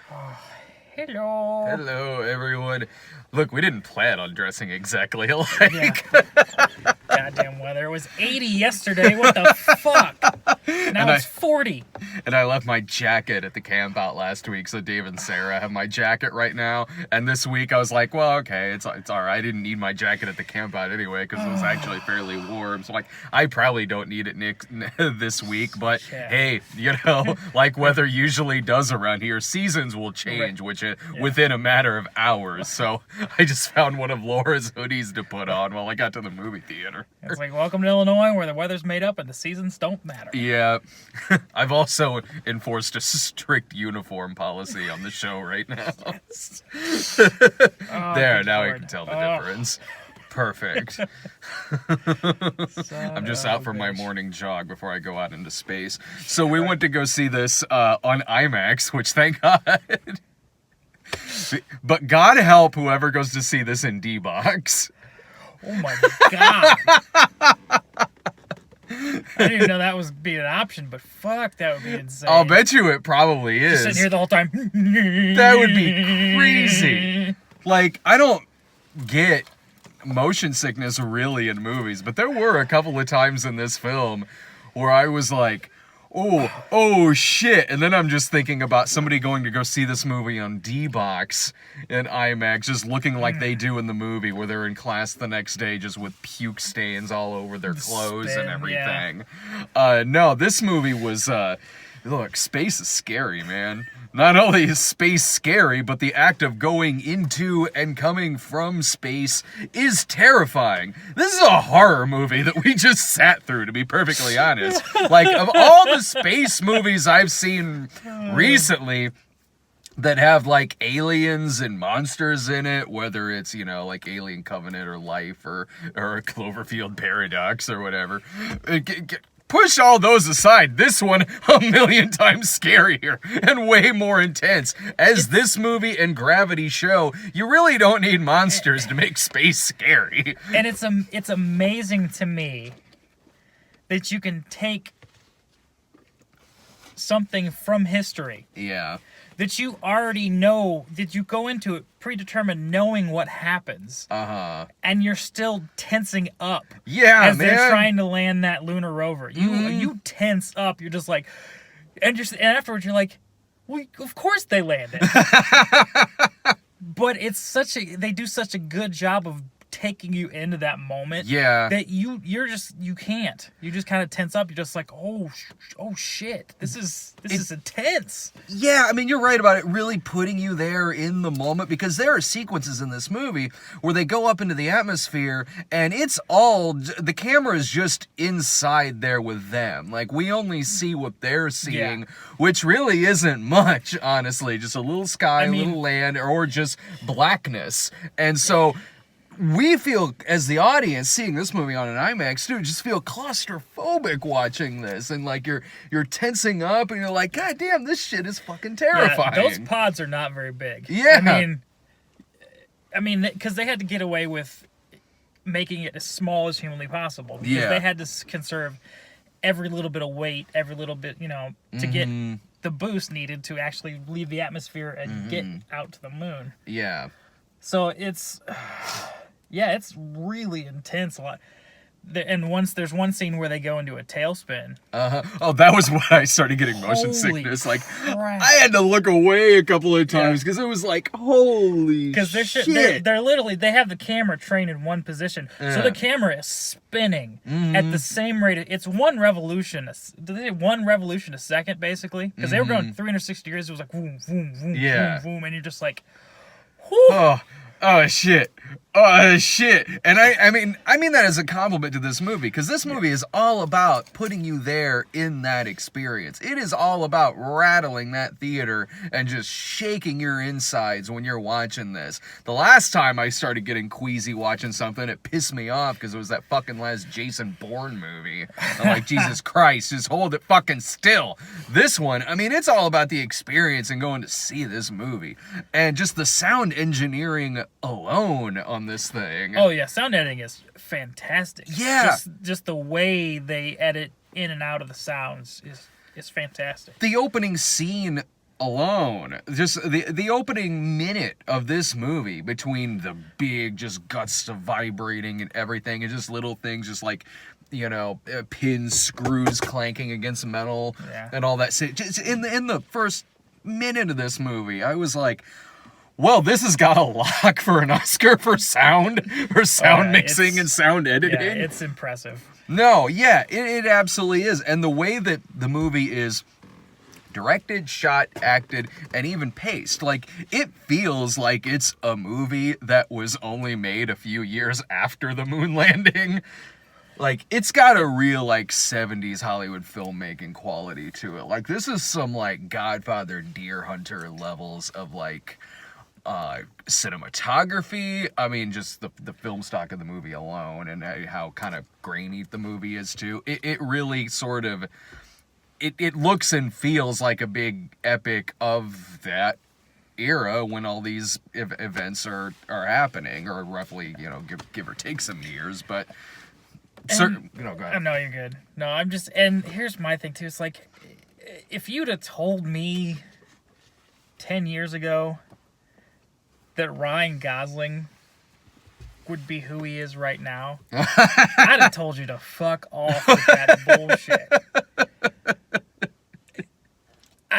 Hello. Hello, everyone. Look, we didn't plan on dressing exactly alike. Yeah. Goddamn weather. It was 80 yesterday. What the fuck? Now it's 40. And I left my jacket at the camp out last week, so Dave and Sarah have my jacket right now. And this week I was like, well, okay, it's all right. I didn't need my jacket at the camp out anyway because it was actually fairly warm. So, I probably don't need it this week. But, hey, like weather usually does around here, seasons will change, within a matter of hours. So I just found one of Laura's hoodies to put on while I got to the movie theater. It's like, welcome to Illinois, where the weather's made up and the seasons don't matter. Yeah. I've also enforced a strict uniform policy on the show right now. There, now you can tell the difference. Perfect. I'm just out for my morning jog before I go out into space. So we went to go see this on IMAX, which thank God. But God help whoever goes to see this in D-Box. Oh my God. I didn't even know that was being an option, but fuck, that would be insane. I'll bet you it probably is. Just sitting here the whole time. That would be crazy. Like, I don't get motion sickness really in movies, but there were a couple of times in this film where I was like, oh shit. And then I'm just thinking about somebody going to go see this movie on D-Box in IMAX, just looking like they do in the movie, where they're in class the next day just with puke stains all over their clothes and everything. Yeah. No, this movie was, look, space is scary, man. Not only is space scary, but the act of going into and coming from space is terrifying. This is a horror movie that we just sat through, to be perfectly honest. Like, of all the space movies I've seen recently that have, like, aliens and monsters in it, whether it's, like Alien Covenant or Life or Cloverfield Paradox or whatever, push all those aside. This one, a million times scarier and way more intense. As this movie and Gravity show, you really don't need monsters to make space scary. And it's amazing to me that you can take something from history. Yeah. That you already know, that you go into it predetermined knowing what happens. And you're still tensing up. Yeah, as they're trying to land that lunar rover. You tense up. You're just like, and afterwards you're like, well, of course they landed. But they do such a good job of taking you into that moment. Yeah. That you can't. You just kind of tense up. You're just like, oh shit. This is intense. Yeah, I mean, you're right about it really putting you there in the moment, because there are sequences in this movie where they go up into the atmosphere and the camera is just inside there with them. Like, we only see what they're seeing, which really isn't much, honestly. Just a little sky, a little land, or just blackness. And so we feel, as the audience, seeing this movie on an IMAX, dude, just feel claustrophobic watching this. And, like, you're tensing up, and you're like, God damn, this shit is fucking terrifying. Yeah, those pods are not very big. Yeah. I mean, because they had to get away with making it as small as humanly possible. Because they had to conserve every little bit of weight, every little bit, to get the boost needed to actually leave the atmosphere and get out to the moon. Yeah. So it's really intense. And there's one scene where they go into a tailspin. Oh, that was when I started getting motion sickness. Like, crap. I had to look away a couple of times because it was like, holy shit. They're literally, they have the camera trained in one position. So the camera is spinning at the same rate. It's one revolution. Did they say 1 revolution a second, basically? Because they were going 360 degrees. It was like, boom, boom, boom, boom, boom. And you're just like, whew. Oh, shit. Oh, shit. And I mean that as a compliment to this movie, because this movie is all about putting you there in that experience. It is all about rattling that theater and just shaking your insides when you're watching this. The last time I started getting queasy watching something, it pissed me off because it was that fucking last Jason Bourne movie. I'm like, Jesus Christ, just hold it fucking still. This one, I mean, it's all about the experience and going to see this movie. And just the sound engineering alone on this thing. Oh yeah, sound editing is fantastic. Yeah. Just the way they edit in and out of the sounds is fantastic. The opening scene alone, just the opening minute of this movie, between the big just guts vibrating and everything, and just little things just like, pins, screws clanking against metal, and all that. Just in the first minute of this movie, I was like, well, this has got a lock for an Oscar for sound mixing and sound editing. Yeah, it's impressive. No, yeah, it absolutely is. And the way that the movie is directed, shot, acted, and even paced, like, it feels like it's a movie that was only made a few years after the moon landing. Like, it's got a real, like, 70s Hollywood filmmaking quality to it. Like, this is some, like, Godfather Deer Hunter levels of, like, cinematography. I mean, just the film stock of the movie alone, and how kind of grainy the movie is too. It really sort of, it looks and feels like a big epic of that era when all these events are happening, or roughly, give or take some years. But certain, go ahead. No, you're good. No, I'm just, and here's my thing too. It's like, if you'd have told me 10 years ago that Ryan Gosling would be who he is right now, I'd have told you to fuck off with that bullshit.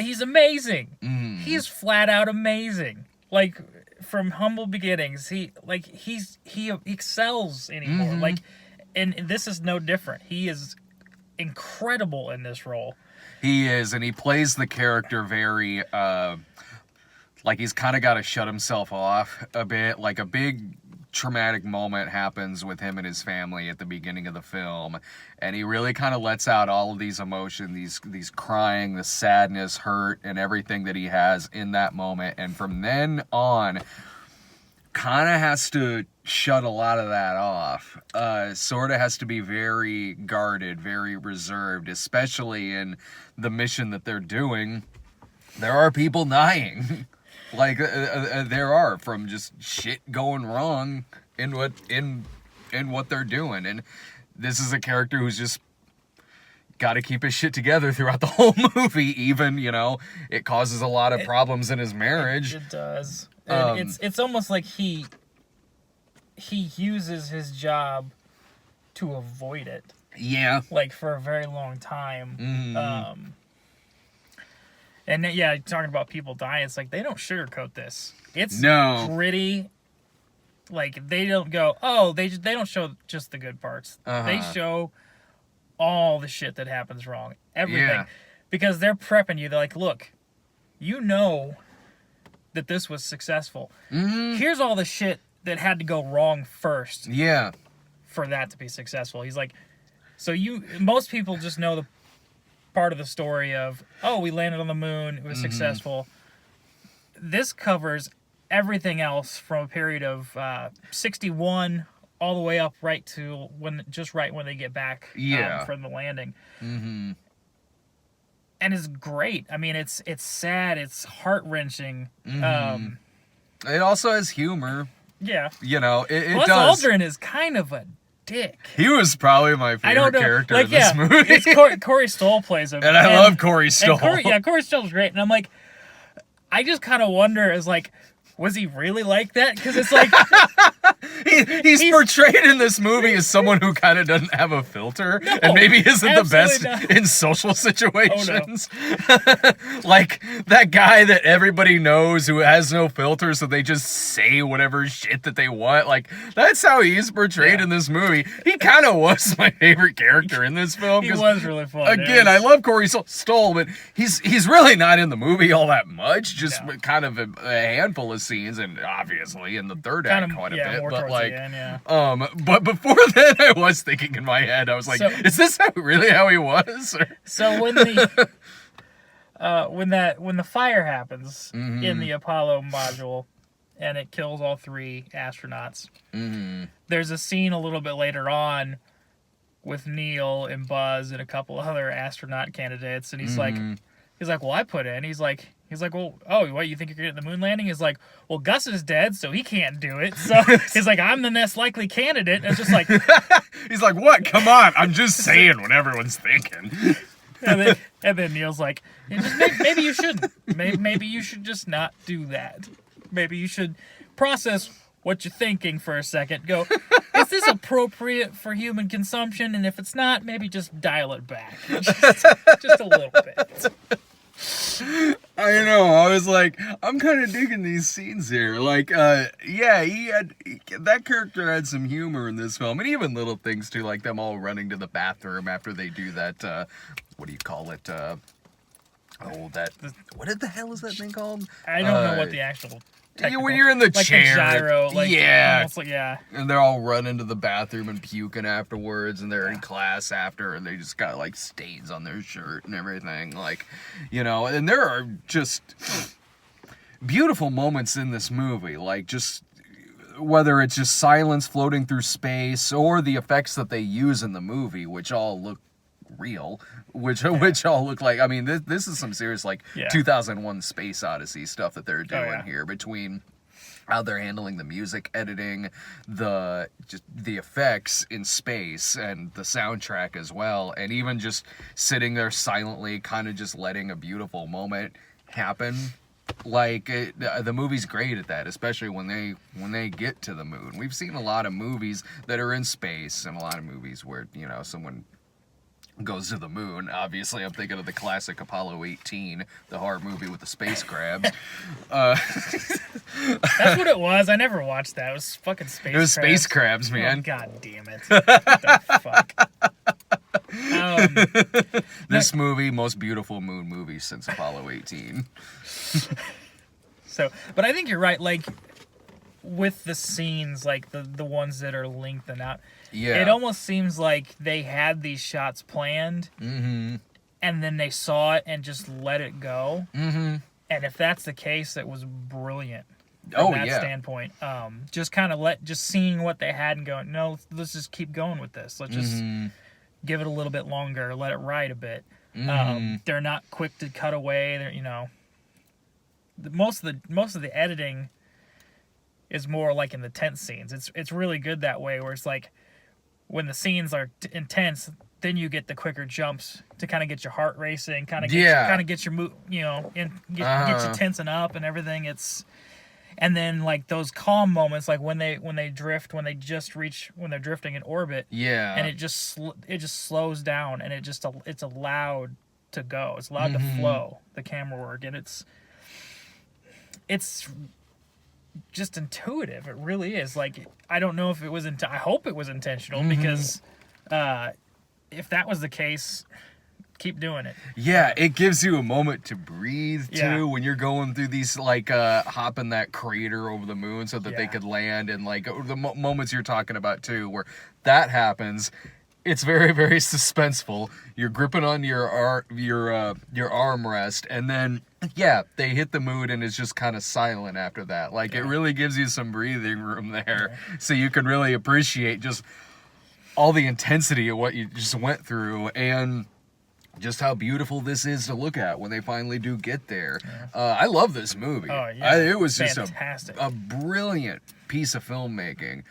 He's amazing. Mm. He's flat out amazing. Like, from humble beginnings, he excels anymore. Mm-hmm. Like, and this is no different. He is incredible in this role. He is, and he plays the character very, like, he's kind of got to shut himself off a bit. Like, a big traumatic moment happens with him and his family at the beginning of the film, and he really kind of lets out all of these emotions, these crying, the sadness, hurt, and everything that he has in that moment. And from then on, kind of has to shut a lot of that off. Sort of has to be very guarded, very reserved, especially in the mission that they're doing. There are people dying. Like, there are, from just shit going wrong in what they're doing. And this is a character who's just got to keep his shit together throughout the whole movie. Even, it causes a lot of problems in his marriage. It does. And it's almost like he uses his job to avoid it. Yeah. Like, for a very long time. Mm-hmm. And yeah, talking about people dying, it's like, they don't sugarcoat this. It's gritty. Like, they don't go, they don't show just the good parts. Uh-huh. They show all the shit that happens wrong. Everything. Yeah. Because they're prepping you. They're like, look, you know that this was successful. Mm-hmm. Here's all the shit that had to go wrong first. Yeah. For that to be successful. He's like, most people just know the part of the story of, we landed on the moon, it was successful. This covers everything else from a period of 61 all the way up right to when they get back from the landing. Mm-hmm. And it's great. I mean, it's sad, it's heart-wrenching. Mm-hmm. It also has humor. Yeah. It Plus, does. Aldrin is kind of a dick. He was probably my favorite character in this movie. It's Corey Stoll plays him. And I love Corey Stoll. Corey Stoll's great. And I'm like, I just kind of wonder, was he really like that? Because it's like... he's portrayed in this movie as someone who kind of doesn't have a filter, and maybe isn't the best in social situations. Oh, no. Like, that guy that everybody knows who has no filter, so they just say whatever shit that they want. Like, that's how he's portrayed in this movie. He kind of was my favorite character in this film. He was really fun. Again, I love Corey Stoll, but he's really not in the movie all that much. Just kind of a handful of scenes, and obviously in the third act quite a bit. But like, but before then, I was thinking in my head, I was like, is this really how he was? So when the fire happens in the Apollo module, and it kills all 3 astronauts, there's a scene a little bit later on with Neil and Buzz and a couple other astronaut candidates, and he's like, well, I put in. He's like, well, what, you think you're getting the moon landing? He's like, well, Gus is dead, so he can't do it. So he's like, I'm the next likely candidate. And it's just like... He's like, what? Come on. I'm just saying what everyone's thinking. and then Neil's like, maybe you shouldn't. Maybe you should just not do that. Maybe you should process what you're thinking for a second. Go, is this appropriate for human consumption? And if it's not, maybe just dial it back. Just a little bit. I know. I was like, I'm kind of digging these scenes here. Like, that character had some humor in this film, and even little things too, like them all running to the bathroom after they do that. What do you call it? What the hell is that thing called? I don't know what the actual. When you're in the chair, a gyro, almost like, and they're all running to the bathroom and puking afterwards, and they're in class after, and they just got like stains on their shirt and everything, like, and there are just beautiful moments in this movie, like just whether it's just silence floating through space or the effects that they use in the movie, which all look real, which all look like, I mean, this is some serious 2001 Space Odyssey stuff that they're doing here, between how they're handling the music editing, the effects in space, and the soundtrack as well, and even just sitting there silently kind of just letting a beautiful moment happen. Like, the movie's great at that, especially when they get to the moon. We've seen a lot of movies that are in space, and a lot of movies where someone goes to the moon. Obviously, I'm thinking of the classic Apollo 18, the horror movie with the space crabs. That's what it was. I never watched that. It was fucking space crabs. It was space crabs, man. Oh, God damn it. What the fuck? This movie, most beautiful moon movie since Apollo 18. But I think you're right, like, with the scenes, like the ones that are lengthened out, it almost seems like they had these shots planned, and then they saw it and just let it go. And if that's the case, it was brilliant from that standpoint. Just kind of seeing what they had and going, no, let's just keep going with this. Let's just give it a little bit longer, let it ride a bit. They're not quick to cut away. They're, most of the editing is more like in the tense scenes. It's really good that way, where it's like when the scenes are intense, then you get the quicker jumps to kind of get your heart racing, kind of get your mood, get you tensing up and everything. And then like those calm moments, like when they're drifting in orbit, and it just slows down, and it's allowed to go. It's allowed to flow, the camera work, and it's just intuitive. It really is. Like, I don't know if it was I hope it was intentional, because if that was the case, keep doing it. Yeah, it gives you a moment to breathe too, when you're going through these, like, hopping that crater over the moon so that they could land, and like the moments you're talking about too, where that happens. It's very, very suspenseful. You're gripping on your armrest, and then they hit the moon, and it's just kind of silent after that. Like, it really gives you some breathing room there, so you can really appreciate just all the intensity of what you just went through, and just how beautiful this is to look at when they finally do get there. I love this movie. Oh yeah, it was fantastic. Just a brilliant piece of filmmaking.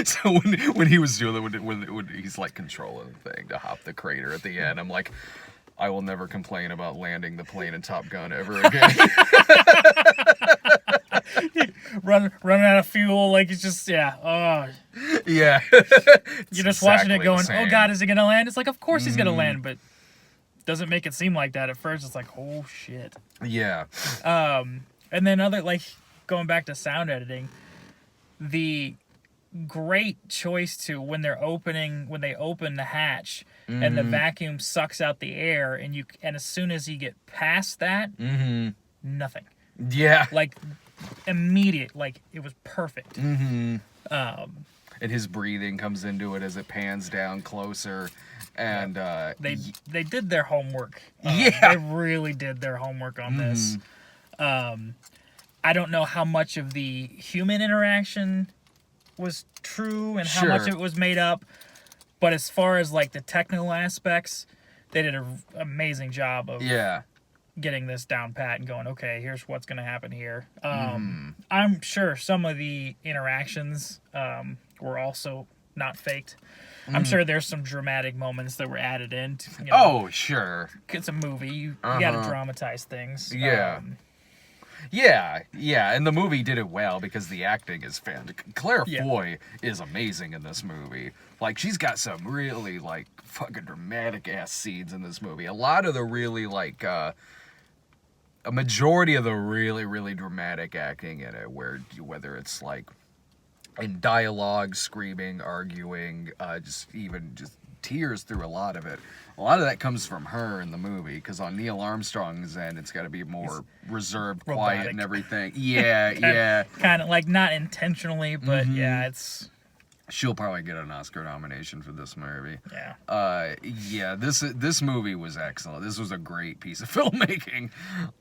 So when he was doing it, when he's like controlling the thing to hop the crater at the end, I'm like, I will never complain about landing the plane in Top Gun ever again. running out of fuel, like, it's just you're just watching it going, oh God, is he gonna land? It's like, of course he's gonna land, but doesn't make it seem like that at first. It's like, oh shit. And then going back to sound editing, the great choice to when they open the hatch and the vacuum sucks out the air, and as soon as you get past that, nothing. Like, immediate, like, it was perfect. And his breathing comes into it as it pans down closer, and they did their homework. They really did their homework on this. I don't know how much of the human interaction was true and how much of it was made up, but as far as like the technical aspects, they did an amazing job of getting this down pat and going, okay, here's what's going to happen here. I'm sure some of the interactions were also not faked. I'm sure there's some dramatic moments that were added in. Oh, sure. It's a movie. You got to dramatize things. Yeah. Yeah, and the movie did it well because the acting is fantastic. Claire Foy is amazing in this movie. Like, she's got some really, like, fucking dramatic-ass scenes in this movie. A lot of the really, like, a majority of the really, really dramatic acting in it, whether it's, like, in dialogue, screaming, arguing, just tears through a lot of it. A lot of that comes from her in the movie, because on Neil Armstrong's end, it's got to be more reserved, quiet, and everything. Yeah, kind of like not intentionally, but yeah, it's. She'll probably get an Oscar nomination for this movie. Yeah. This movie was excellent. This was a great piece of filmmaking,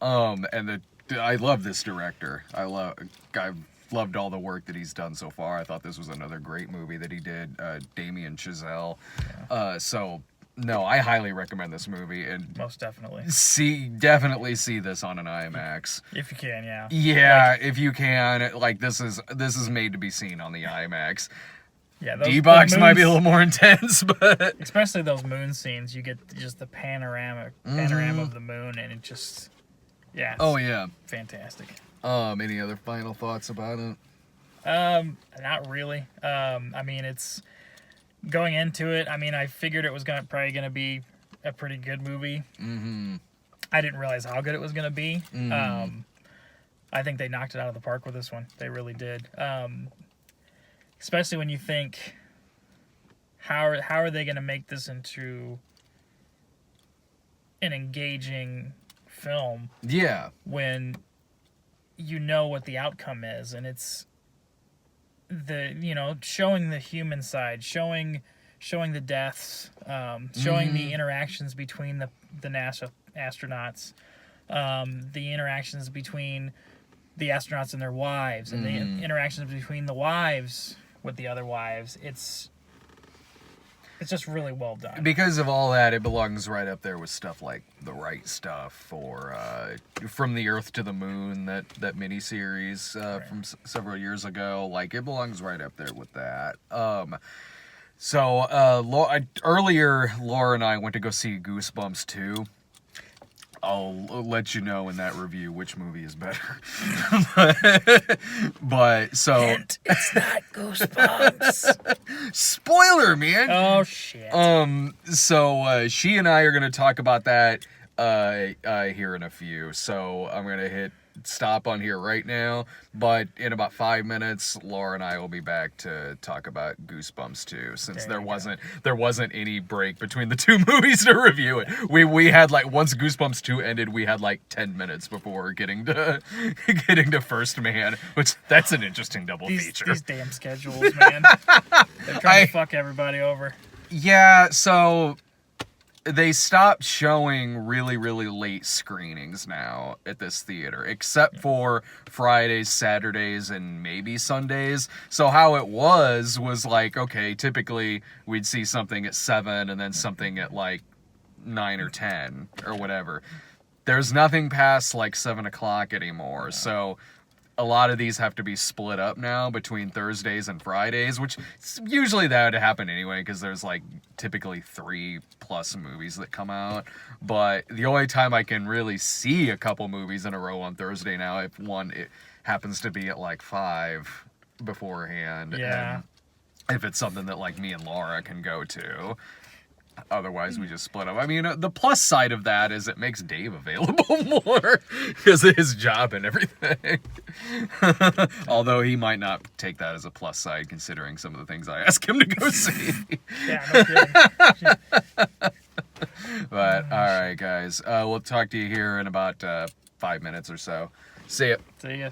and I love this director. I've loved all the work that he's done so far. I thought this was another great movie that he did, Damien Chazelle. Yeah. No, I highly recommend this movie, and most definitely definitely see this on an IMAX if you can. Yeah. Yeah, if you can. Like, this is made to be seen on the IMAX. Yeah, D-Box might be a little more intense, but especially those moon scenes, you get just the panorama of the moon, and it just, oh yeah, fantastic. Any other final thoughts about it? Not really. I mean, it's going into it. I mean, I figured it was probably gonna be a pretty good movie. I didn't realize how good it was gonna be. I think they knocked it out of the park with this one. They really did. Especially when you think, how are they going to make this into an engaging film? Yeah. When you know what the outcome is, and it's showing the human side, showing the deaths, showing the interactions between the NASA astronauts, the interactions between the astronauts and their wives, and the interactions between the wives with the other wives. It's just really well done. Because of all that, it belongs right up there with stuff like The Right Stuff, or From the Earth to the Moon, that miniseries from several years ago. Like, it belongs right up there with that. Earlier, Laura and I went to go see Goosebumps 2. I'll let you know in that review which movie is better. Hint, it's not Goosebumps. Spoiler, man. Oh shit. She and I are gonna talk about that here in a few. So I'm gonna hit stop on here right now, but in about 5 minutes, Laura and I will be back to talk about Goosebumps 2, since there wasn't any break between the two movies to review it. We had, like, once Goosebumps 2 ended, we had like 10 minutes before getting to First Man, which that's an interesting double feature. These damn schedules, man. They're trying to fuck everybody over. Yeah, so they stopped showing really, really late screenings now at this theater, except for Fridays, Saturdays, and maybe Sundays. So how it was like, okay, typically we'd see something at 7 and then something at like 9 or 10 or whatever. There's nothing past like 7 o'clock anymore. So a lot of these have to be split up now between Thursdays and Fridays, which usually that would happen anyway, because there's like typically 3+ movies that come out. But the only time I can really see a couple movies in a row on Thursday now, if it happens to be at like 5 beforehand. Yeah. And if it's something that like me and Laura can go to. Otherwise, we just split up. I mean, the plus side of that is it makes Dave available more because of his job and everything. Although he might not take that as a plus side, considering some of the things I ask him to go see. Yeah, no kidding. But, all right, guys. We'll talk to you here in about 5 minutes or so. See ya. See ya.